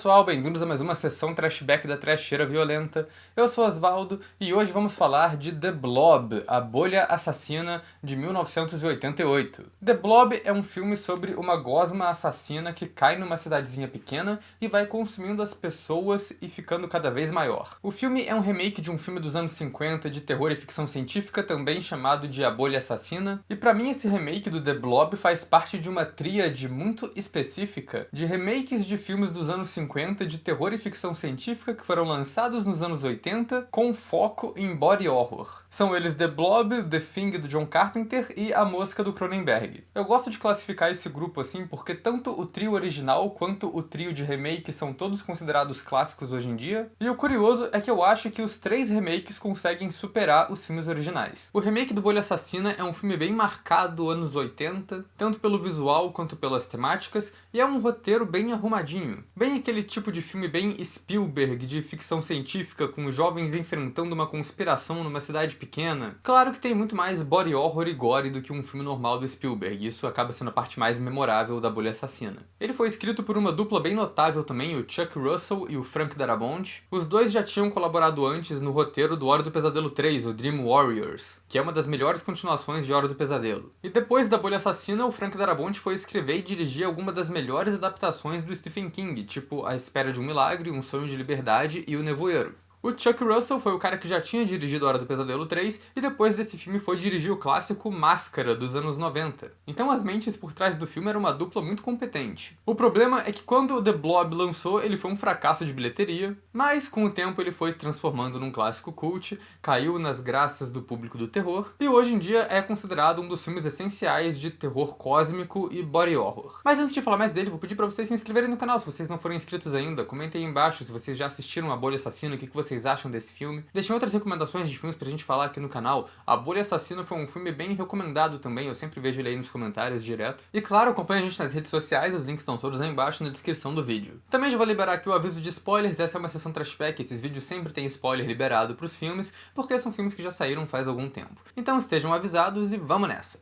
pessoal, bem-vindos a mais uma sessão Trashback da Trasheira Violenta. Eu sou Osvaldo e hoje vamos falar de The Blob, a bolha assassina de 1988. The Blob é um filme sobre uma gosma assassina que cai numa cidadezinha pequena e vai consumindo as pessoas e ficando cada vez maior. O filme é um remake de um filme dos anos 50 de terror e ficção científica, também chamado de A Bolha Assassina, e pra mim esse remake do The Blob faz parte de uma tríade muito específica de remakes de filmes dos anos 50 de terror e ficção científica que foram lançados nos anos 80 com foco em body horror. São eles The Blob, The Thing do John Carpenter e A Mosca do Cronenberg. Eu gosto de classificar esse grupo assim porque tanto o trio original quanto o trio de remake são todos considerados clássicos hoje em dia, e o curioso é que eu acho que os três remakes conseguem superar os filmes originais. O remake do Bolha Assassina é um filme bem marcado anos 80, tanto pelo visual quanto pelas temáticas, e é um roteiro bem arrumadinho. Bem aquele tipo de filme bem Spielberg, de ficção científica, com jovens enfrentando uma conspiração numa cidade pequena. Claro que tem muito mais body horror e gore do que um filme normal do Spielberg, e isso acaba sendo a parte mais memorável da Bolha Assassina. Ele foi escrito por uma dupla bem notável também, o Chuck Russell e o Frank Darabont. Os dois já tinham colaborado antes no roteiro do Hora do Pesadelo 3, o Dream Warriors, que é uma das melhores continuações de Hora do Pesadelo. E depois da Bolha Assassina, o Frank Darabont foi escrever e dirigir alguma das melhores adaptações do Stephen King, tipo A Espera de um Milagre, Um Sonho de Liberdade e O Nevoeiro. O Chuck Russell foi o cara que já tinha dirigido Hora do Pesadelo 3 e depois desse filme foi dirigir o clássico Máscara, dos anos 90. Então as mentes por trás do filme eram uma dupla muito competente. O problema é que quando The Blob lançou, ele foi um fracasso de bilheteria, mas com o tempo ele foi se transformando num clássico cult, caiu nas graças do público do terror, e hoje em dia é considerado um dos filmes essenciais de terror cósmico e body horror. Mas antes de falar mais dele, vou pedir pra vocês se inscreverem no canal se vocês não forem inscritos ainda, comentem aí embaixo se vocês já assistiram A Bolha Assassina, o que vocês acham desse filme. Deixem outras recomendações de filmes pra gente falar aqui no canal. A Bolha Assassina foi um filme bem recomendado também, eu sempre vejo ele aí nos comentários direto. E claro, acompanhe a gente nas redes sociais, os links estão todos aí embaixo na descrição do vídeo. Também já vou liberar aqui o aviso de spoilers, essa é uma sessão Trashback, esses vídeos sempre têm spoiler liberado pros filmes, porque são filmes que já saíram faz algum tempo. Então estejam avisados e vamos nessa!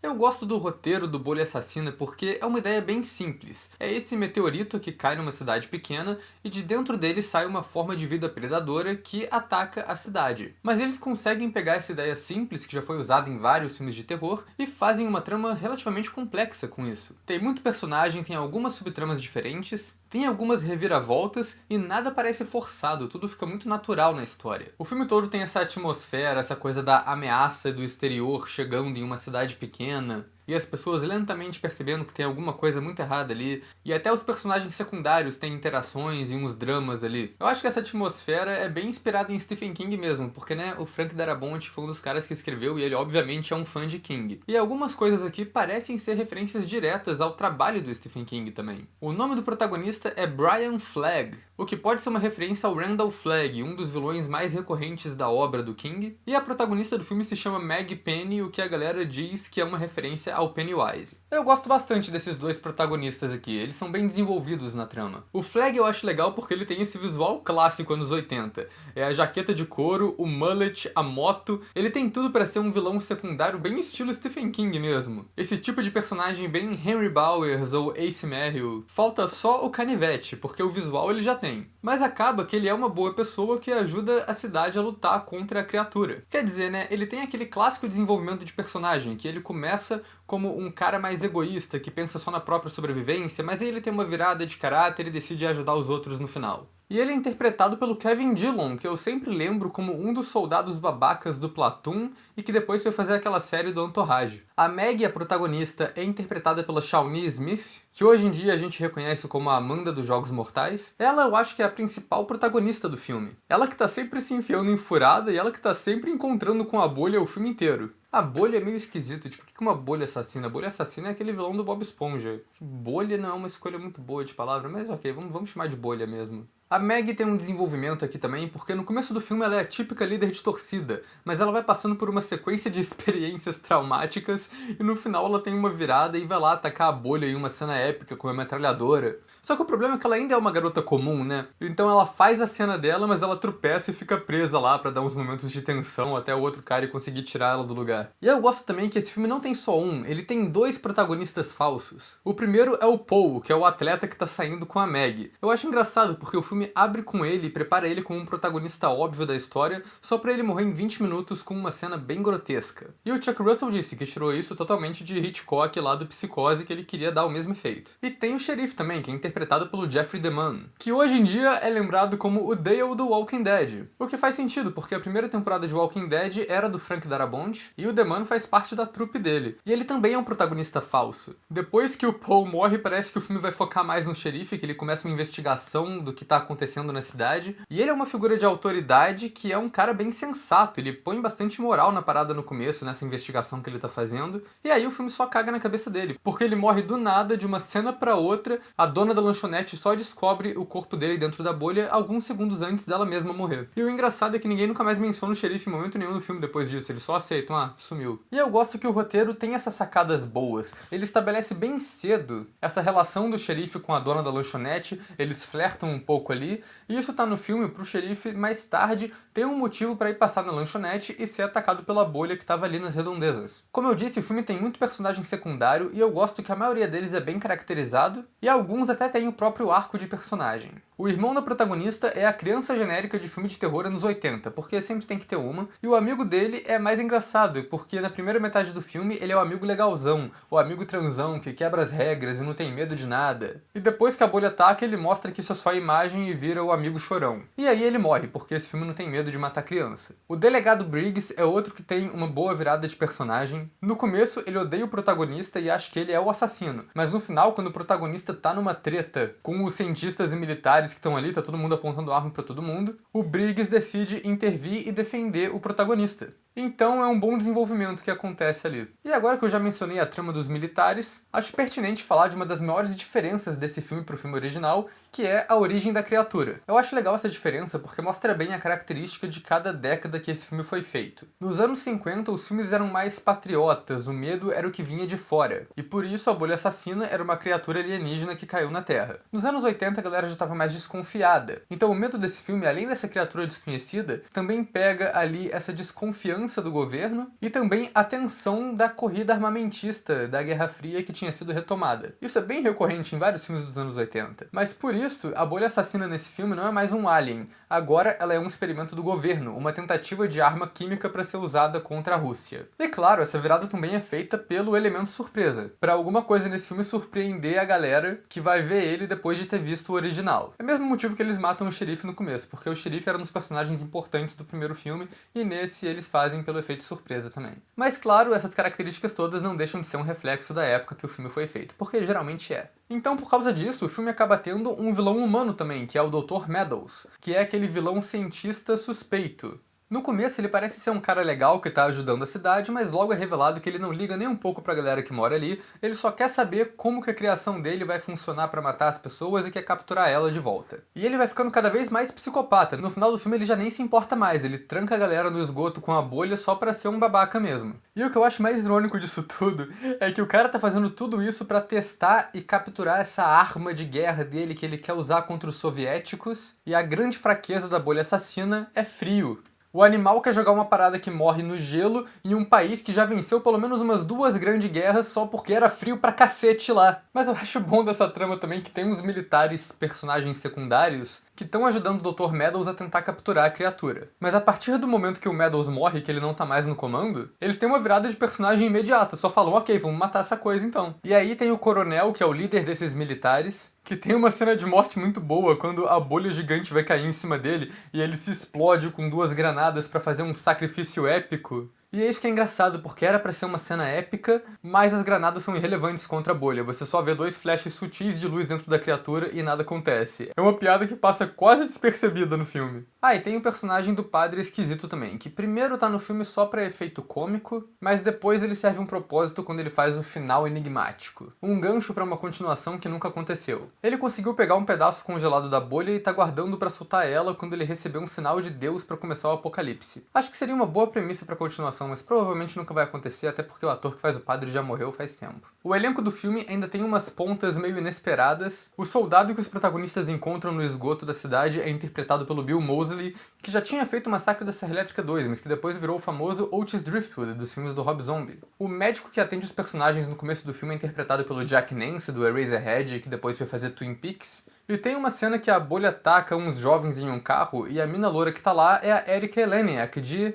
Eu gosto do roteiro do Bolha Assassina porque é uma ideia bem simples. É esse meteorito que cai numa cidade pequena e de dentro dele sai uma forma de vida predadora que ataca a cidade. Mas eles conseguem pegar essa ideia simples, que já foi usada em vários filmes de terror, e fazem uma trama relativamente complexa com isso. Tem muito personagem, tem algumas subtramas diferentes, tem algumas reviravoltas e nada parece forçado, tudo fica muito natural na história. O filme todo tem essa atmosfera, essa coisa da ameaça do exterior chegando em uma cidade pequena, e as pessoas lentamente percebendo que tem alguma coisa muito errada ali, e até os personagens secundários têm interações e uns dramas ali. Eu acho que essa atmosfera é bem inspirada em Stephen King mesmo, porque né, o Frank Darabont foi um dos caras que escreveu e ele obviamente é um fã de King. E algumas coisas aqui parecem ser referências diretas ao trabalho do Stephen King também. O nome do protagonista é Brian Flagg, o que pode ser uma referência ao Randall Flagg, um dos vilões mais recorrentes da obra do King, e a protagonista do filme se chama Meg Penny, o que a galera diz que é uma referência ao Pennywise. Eu gosto bastante desses dois protagonistas aqui, eles são bem desenvolvidos na trama. O Flagg eu acho legal porque ele tem esse visual clássico anos 80. É a jaqueta de couro, o mullet, a moto, ele tem tudo pra ser um vilão secundário bem estilo Stephen King mesmo. Esse tipo de personagem bem Henry Bowers ou Ace Merrill. Falta só o canivete, porque o visual ele já tem. Mas acaba que ele é uma boa pessoa que ajuda a cidade a lutar contra a criatura. Quer dizer, né, ele tem aquele clássico desenvolvimento de personagem, que ele começa como um cara mais egoísta, que pensa só na própria sobrevivência, mas aí ele tem uma virada de caráter e decide ajudar os outros no final. E ele é interpretado pelo Kevin Dillon, que eu sempre lembro como um dos soldados babacas do Platoon e que depois foi fazer aquela série do Entourage. A Meg, a protagonista, é interpretada pela Shawnee Smith, que hoje em dia a gente reconhece como a Amanda dos Jogos Mortais. Ela eu acho que é a principal protagonista do filme. Ela que tá sempre se enfiando em furada e ela que tá sempre encontrando com a bolha o filme inteiro. A bolha é meio esquisito, tipo, o que é uma bolha assassina? A bolha assassina é aquele vilão do Bob Esponja. Bolha não é uma escolha muito boa de palavra, mas ok, vamos chamar de bolha mesmo. A Maggie tem um desenvolvimento aqui também, porque no começo do filme ela é a típica líder de torcida, mas ela vai passando por uma sequência de experiências traumáticas e no final ela tem uma virada e vai lá atacar a bolha em uma cena épica com uma metralhadora. Só que o problema é que ela ainda é uma garota comum, né? Então ela faz a cena dela, mas ela tropeça e fica presa lá pra dar uns momentos de tensão até o outro cara conseguir tirar ela do lugar. E eu gosto também que esse filme não tem só um, ele tem dois protagonistas falsos. O primeiro é o Paul, que é o atleta que tá saindo com a Maggie. Eu acho engraçado porque o filme abre com ele e prepara ele como um protagonista óbvio da história, só pra ele morrer em 20 minutos com uma cena bem grotesca. E o Chuck Russell disse que tirou isso totalmente de Hitchcock lá do Psicose, que ele queria dar o mesmo efeito. E tem o xerife também, que é interpretado pelo Jeffrey DeMunn, que hoje em dia é lembrado como o Dale do Walking Dead. O que faz sentido, porque a primeira temporada de Walking Dead era do Frank Darabont, e o DeMunn faz parte da trupe dele. E ele também é um protagonista falso. Depois que o Paul morre, parece que o filme vai focar mais no xerife, que ele começa uma investigação do que tá acontecendo na cidade. E ele é uma figura de autoridade que é um cara bem sensato. Ele põe bastante moral na parada no começo, nessa investigação que ele tá fazendo. E aí o filme só caga na cabeça dele, porque ele morre do nada, de uma cena pra outra. A dona da lanchonete só descobre o corpo dele dentro da bolha alguns segundos antes dela mesma morrer. E o engraçado é que ninguém nunca mais menciona o xerife em momento nenhum no filme depois disso. Eles só aceitam, sumiu. E eu gosto que o roteiro tem essas sacadas boas. Ele estabelece bem cedo essa relação do xerife com a dona da lanchonete. Eles flertam um pouco ali, e isso tá no filme pro xerife mais tarde ter um motivo pra ir passar na lanchonete e ser atacado pela bolha que tava ali nas redondezas. Como eu disse, o filme tem muito personagem secundário e eu gosto que a maioria deles é bem caracterizado e alguns até têm o próprio arco de personagem. O irmão da protagonista é a criança genérica de filme de terror anos 80, porque sempre tem que ter uma, e o amigo dele é mais engraçado, porque na primeira metade do filme ele é o amigo legalzão, o amigo transão que quebra as regras e não tem medo de nada. E depois que a bolha ataca, ele mostra que isso é só imagem e vira o amigo chorão. E aí ele morre, porque esse filme não tem medo de matar criança. O delegado Briggs é outro que tem uma boa virada de personagem. No começo ele odeia o protagonista e acha que ele é o assassino, mas no final, quando o protagonista tá numa treta com os cientistas e militares que estão ali, tá todo mundo apontando arma pra todo mundo, o Briggs decide intervir e defender o protagonista. Então é um bom desenvolvimento que acontece ali. E agora que eu já mencionei a trama dos militares, acho pertinente falar de uma das maiores diferenças desse filme pro filme original, que é a origem da criatura. Eu acho legal essa diferença porque mostra bem a característica de cada década que esse filme foi feito. Nos anos 50, os filmes eram mais patriotas, o medo era o que vinha de fora, e por isso a bolha assassina era uma criatura alienígena que caiu na Terra. Nos anos 80, a galera já estava mais desconfiada. Então o medo desse filme, além dessa criatura desconhecida, também pega ali essa desconfiança do governo e também a tensão da corrida armamentista da Guerra Fria que tinha sido retomada. Isso é bem recorrente em vários filmes dos anos 80. Mas por isso, a bolha assassina nesse filme não é mais um alien. Agora ela é um experimento do governo, uma tentativa de arma química para ser usada contra a Rússia. E claro, essa virada também é feita pelo elemento surpresa, para alguma coisa nesse filme surpreender a galera que vai ver ele depois de ter visto o original. É o mesmo motivo que eles matam o xerife no começo, porque o xerife era um dos personagens importantes do primeiro filme e nesse eles fazem pelo efeito surpresa também. Mas claro, essas características todas não deixam de ser um reflexo da época que o filme foi feito, porque geralmente é. Então, por causa disso, o filme acaba tendo um vilão humano também, que é o Dr. Meadows, que é aquele vilão cientista suspeito. No começo ele parece ser um cara legal que tá ajudando a cidade, mas logo é revelado que ele não liga nem um pouco pra galera que mora ali, ele só quer saber como que a criação dele vai funcionar pra matar as pessoas e quer capturar ela de volta. E ele vai ficando cada vez mais psicopata. No final do filme ele já nem se importa mais, ele tranca a galera no esgoto com a bolha só pra ser um babaca mesmo. E o que eu acho mais irônico disso tudo é que o cara tá fazendo tudo isso pra testar e capturar essa arma de guerra dele que ele quer usar contra os soviéticos, e a grande fraqueza da bolha assassina é frio. O animal quer jogar uma parada que morre no gelo em um país que já venceu pelo menos umas 2 grandes guerras só porque era frio pra cacete lá. Mas eu acho bom dessa trama também que tem uns militares, personagens secundários, que estão ajudando o Dr. Meadows a tentar capturar a criatura. Mas a partir do momento que o Meadows morre, que ele não tá mais no comando, eles têm uma virada de personagem imediata, só falam, ok, vamos matar essa coisa então. E aí tem o coronel, que é o líder desses militares, que tem uma cena de morte muito boa, quando a bolha gigante vai cair em cima dele, e ele se explode com 2 granadas pra fazer um sacrifício épico. E é isso que é engraçado, porque era pra ser uma cena épica, mas as granadas são irrelevantes contra a bolha. Você só vê 2 flashes sutis de luz dentro da criatura e nada acontece. É uma piada que passa quase despercebida no filme. Ah, e tem o personagem do padre esquisito também, que primeiro tá no filme só pra efeito cômico, mas depois ele serve um propósito quando ele faz o final enigmático. Um gancho pra uma continuação que nunca aconteceu. Ele conseguiu pegar um pedaço congelado da bolha e tá guardando pra soltar ela quando ele recebeu um sinal de Deus pra começar o apocalipse. Acho que seria uma boa premissa pra continuação, mas provavelmente nunca vai acontecer, até porque o ator que faz o padre já morreu faz tempo. O elenco do filme ainda tem umas pontas meio inesperadas. O soldado que os protagonistas encontram no esgoto da cidade é interpretado pelo Bill Moseley, que já tinha feito o Massacre da Serra Elétrica 2, mas que depois virou o famoso Otis Driftwood dos filmes do Rob Zombie. O médico que atende os personagens no começo do filme é interpretado pelo Jack Nance, do Eraserhead, que depois foi fazer Twin Peaks. E tem uma cena que a bolha ataca uns jovens em um carro e a mina loura que tá lá é a Erika Eleniak, de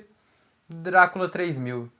Drácula 3000.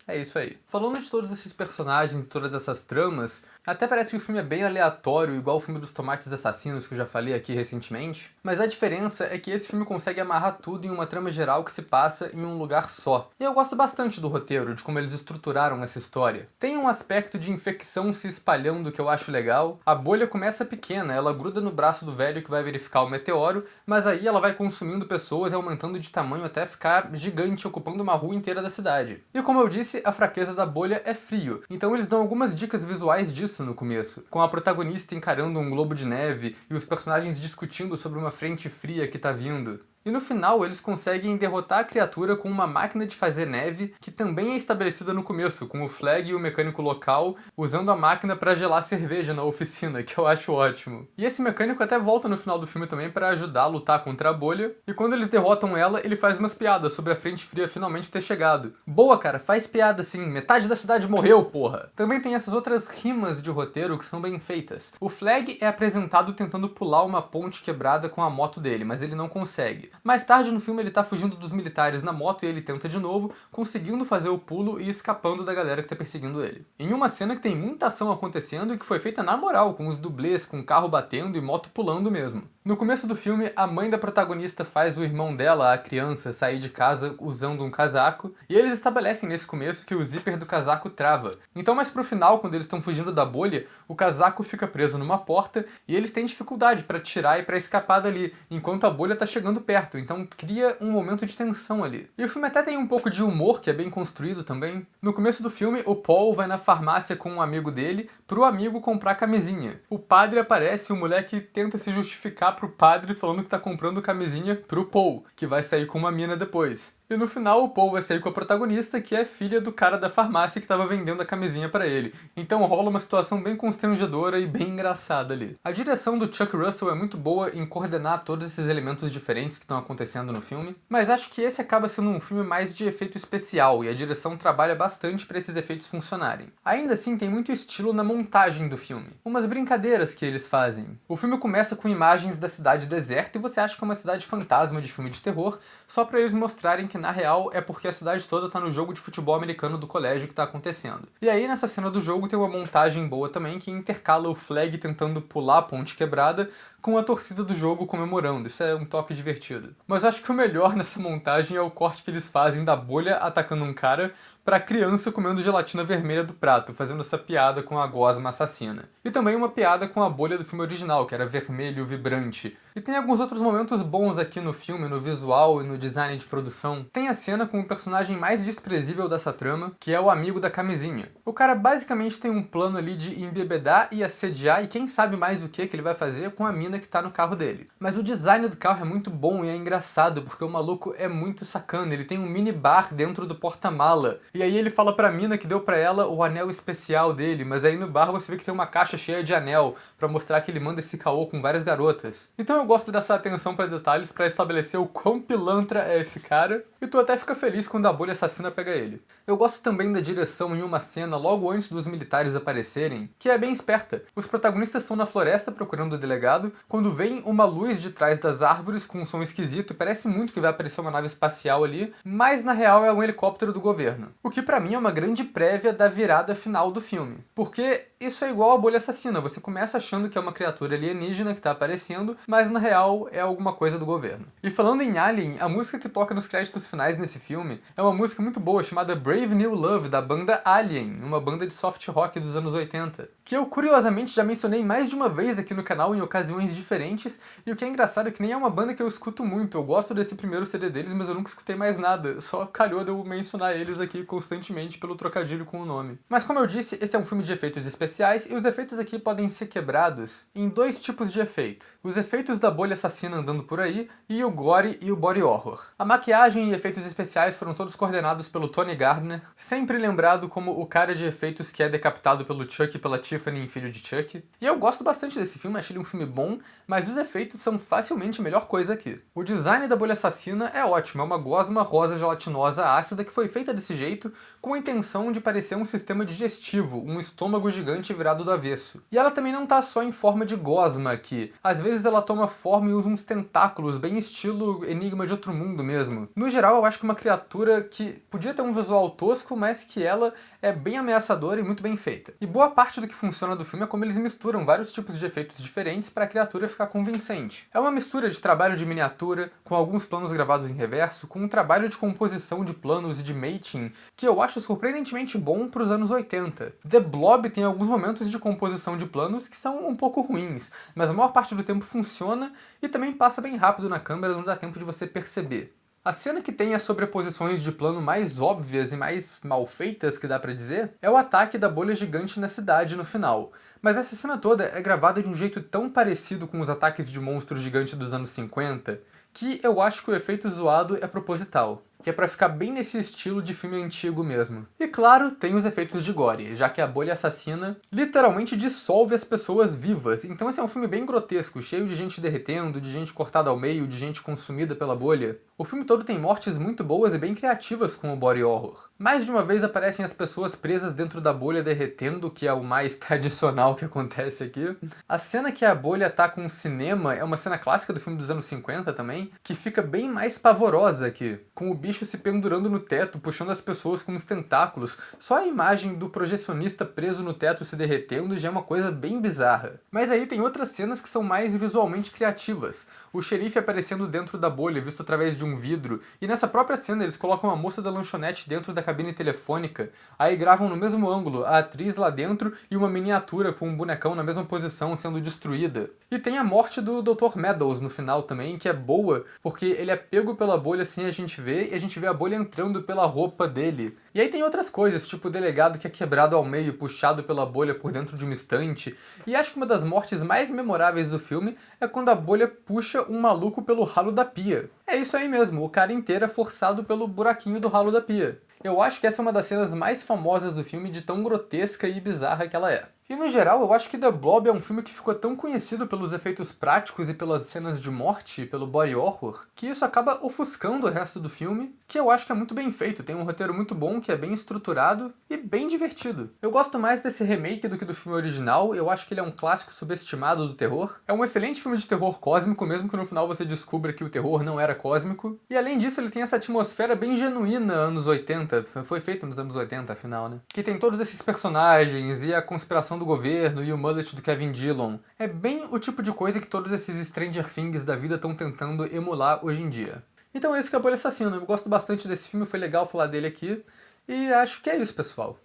É isso aí. Falando de todos esses personagens e todas essas tramas, até parece que o filme é bem aleatório, igual o filme dos tomates assassinos que eu já falei aqui recentemente, mas a diferença é que esse filme consegue amarrar tudo em uma trama geral que se passa em um lugar só. E eu gosto bastante do roteiro, de como eles estruturaram essa história. Tem um aspecto de infecção se espalhando que eu acho legal. A bolha começa pequena, ela gruda no braço do velho que vai verificar o meteoro, mas aí ela vai consumindo pessoas e aumentando de tamanho até ficar gigante, ocupando uma rua inteira da cidade. E como eu disse, a fraqueza da bolha é frio, então eles dão algumas dicas visuais disso no começo, com a protagonista encarando um globo de neve e os personagens discutindo sobre uma frente fria que tá vindo. E no final eles conseguem derrotar a criatura com uma máquina de fazer neve que também é estabelecida no começo, com o Flag e o mecânico local usando a máquina para gelar cerveja na oficina, que eu acho ótimo. E esse mecânico até volta no final do filme também para ajudar a lutar contra a bolha, e quando eles derrotam ela, ele faz umas piadas sobre a frente fria finalmente ter chegado. Boa, cara, faz piada assim, metade da cidade morreu, porra! Também tem essas outras rimas de roteiro que são bem feitas. O Flag é apresentado tentando pular uma ponte quebrada com a moto dele, mas ele não consegue. Mais tarde no filme ele tá fugindo dos militares na moto e ele tenta de novo, conseguindo fazer o pulo e escapando da galera que tá perseguindo ele. Em uma cena que tem muita ação acontecendo e que foi feita na moral, com os dublês, com o carro batendo e moto pulando mesmo. No começo do filme, a mãe da protagonista faz o irmão dela, a criança, sair de casa usando um casaco, e eles estabelecem nesse começo que o zíper do casaco trava. Então mais pro final, quando eles estão fugindo da bolha, o casaco fica preso numa porta e eles têm dificuldade para tirar e para escapar dali, enquanto a bolha tá chegando perto, então cria um momento de tensão ali. E o filme até tem um pouco de humor, que é bem construído também. No começo do filme, o Paul vai na farmácia com um amigo dele pro amigo comprar camisinha. O padre aparece e o moleque tenta se justificar pro padre falando que tá comprando camisinha pro Paul, que vai sair com uma mina depois. E no final o Paul vai sair com a protagonista, que é filha do cara da farmácia que tava vendendo a camisinha pra ele. Então rola uma situação bem constrangedora e bem engraçada ali. A direção do Chuck Russell é muito boa em coordenar todos esses elementos diferentes que estão acontecendo no filme, mas acho que esse acaba sendo um filme mais de efeito especial e a direção trabalha bastante pra esses efeitos funcionarem. Ainda assim, tem muito estilo na montagem do filme. Umas brincadeiras que eles fazem. O filme começa com imagens da cidade deserta e você acha que é uma cidade fantasma de filme de terror, só pra eles mostrarem que na real é porque a cidade toda tá no jogo de futebol americano do colégio que tá acontecendo. E aí nessa cena do jogo tem uma montagem boa também que intercala o Flag tentando pular a ponte quebrada com a torcida do jogo comemorando. Isso é um toque divertido. Mas acho que o melhor nessa montagem é o corte que eles fazem da bolha atacando um cara pra criança comendo gelatina vermelha do prato, fazendo essa piada com a gosma assassina. E também uma piada com a bolha do filme original, que era vermelho vibrante. E tem alguns outros momentos bons aqui no filme, no visual e no design de produção. Tem a cena com o personagem mais desprezível dessa trama, que é o amigo da camisinha. O cara basicamente tem um plano ali de embebedar e assediar, e quem sabe mais o que ele vai fazer com a mina que tá no carro dele. Mas o design do carro é muito bom e é engraçado, porque o maluco é muito sacana. Ele tem um mini bar dentro do porta-mala. E aí ele fala pra mina que deu pra ela o anel especial dele, mas aí no bar você vê que tem uma caixa cheia de anel, pra mostrar que ele manda esse caô com várias garotas. Então eu gosto dessa atenção pra detalhes pra estabelecer o quão pilantra é esse cara, e tu até fica feliz quando a bolha assassina pega ele. Eu gosto também da direção em uma cena logo antes dos militares aparecerem, que é bem esperta. Os protagonistas estão na floresta procurando o delegado, quando vem uma luz de trás das árvores com um som esquisito, parece muito que vai aparecer uma nave espacial ali, mas na real é um helicóptero do governo. O que pra mim é uma grande prévia da virada final do filme. Porque isso é igual a bolha assassina, você começa achando que é uma criatura alienígena que tá aparecendo, mas na real é alguma coisa do governo. E falando em Alien, a música que toca nos créditos finais nesse filme é uma música muito boa chamada Brave New Love, da banda Alien, uma banda de soft rock dos anos 80, que eu curiosamente já mencionei mais de uma vez aqui no canal em ocasiões diferentes, e o que é engraçado é que nem é uma banda que eu escuto muito, eu gosto desse primeiro CD deles, mas eu nunca escutei mais nada, só calhou de eu mencionar eles aqui constantemente pelo trocadilho com o nome. Mas como eu disse, esse é um filme de efeitos especiais, e os efeitos aqui podem ser quebrados em dois tipos de efeito. Os efeitos da bolha assassina andando por aí, e o gore e o body horror. A maquiagem e efeitos especiais foram todos coordenados pelo Tony Gardner, sempre lembrado como o cara de efeitos que é decapitado pelo Chuck e pela Tiffany em Filho de Chuck. E eu gosto bastante desse filme, achei ele um filme bom, mas os efeitos são facilmente a melhor coisa aqui. O design da bolha assassina é ótimo, é uma gosma rosa gelatinosa ácida que foi feita desse jeito com a intenção de parecer um sistema digestivo, um estômago gigante virado do avesso. E ela também não tá só em forma de gosma aqui, às vezes ela toma forma e usa uns tentáculos, bem estilo Enigma de Outro Mundo mesmo. No geral, eu acho que uma criatura que podia ter um visual tosco, mas que ela é bem ameaçadora e muito bem feita. E boa parte do que funciona do filme é como eles misturam vários tipos de efeitos diferentes para a criatura ficar convincente. É uma mistura de trabalho de miniatura, com alguns planos gravados em reverso, com um trabalho de composição de planos e de mating que eu acho surpreendentemente bom para os anos 80. The Blob tem alguns momentos de composição de planos que são um pouco ruins, mas a maior parte do tempo funciona e também passa bem rápido na câmera, não dá tempo de você perceber. A cena que tem as sobreposições de plano mais óbvias e mais mal feitas, que dá pra dizer, é o ataque da bolha gigante na cidade no final. Mas essa cena toda é gravada de um jeito tão parecido com os ataques de monstro gigante dos anos 50, que eu acho que o efeito zoado é proposital, que é pra ficar bem nesse estilo de filme antigo mesmo. E claro, tem os efeitos de gore, já que a bolha assassina literalmente dissolve as pessoas vivas, então esse é um filme bem grotesco, cheio de gente derretendo, de gente cortada ao meio, de gente consumida pela bolha. O filme todo tem mortes muito boas e bem criativas com o body horror. Mais de uma vez aparecem as pessoas presas dentro da bolha derretendo, que é o mais tradicional que acontece aqui. A cena que a bolha tá com o cinema é uma cena clássica do filme dos anos 50 também, que fica bem mais pavorosa aqui, com o bicho se pendurando no teto, puxando as pessoas com os tentáculos. Só a imagem do projecionista preso no teto se derretendo já é uma coisa bem bizarra. Mas aí tem outras cenas que são mais visualmente criativas. O xerife aparecendo dentro da bolha, visto através de um vidro, e nessa própria cena eles colocam a moça da lanchonete dentro da cabine telefônica, aí gravam no mesmo ângulo a atriz lá dentro e uma miniatura com um bonecão na mesma posição sendo destruída. E tem a morte do Dr. Meadows no final também, que é boa, porque ele é pego pela bolha assim a gente vê, e a gente vê a bolha entrando pela roupa dele. E aí tem outras coisas, tipo o delegado que é quebrado ao meio, puxado pela bolha por dentro de uma estante. E acho que uma das mortes mais memoráveis do filme é quando a bolha puxa um maluco pelo ralo da pia. É isso aí mesmo, o cara inteiro é forçado pelo buraquinho do ralo da pia. Eu acho que essa é uma das cenas mais famosas do filme, de tão grotesca e bizarra que ela é. E no geral, eu acho que The Blob é um filme que ficou tão conhecido pelos efeitos práticos e pelas cenas de morte, pelo body horror, que isso acaba ofuscando o resto do filme, que eu acho que é muito bem feito, tem um roteiro muito bom, que é bem estruturado e bem divertido. Eu gosto mais desse remake do que do filme original, eu acho que ele é um clássico subestimado do terror. É um excelente filme de terror cósmico, mesmo que no final você descubra que o terror não era cósmico. E além disso, ele tem essa atmosfera bem genuína anos 80, foi feito nos anos 80 afinal, né? Que tem todos esses personagens e a conspiração do governo e o mullet do Kevin Dillon. É bem o tipo de coisa que todos esses Stranger Things da vida estão tentando emular hoje em dia. Então é isso que é A Bolha Assassina. Eu gosto bastante desse filme, foi legal falar dele aqui. E acho que é isso, pessoal.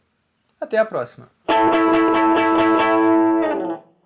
Até a próxima.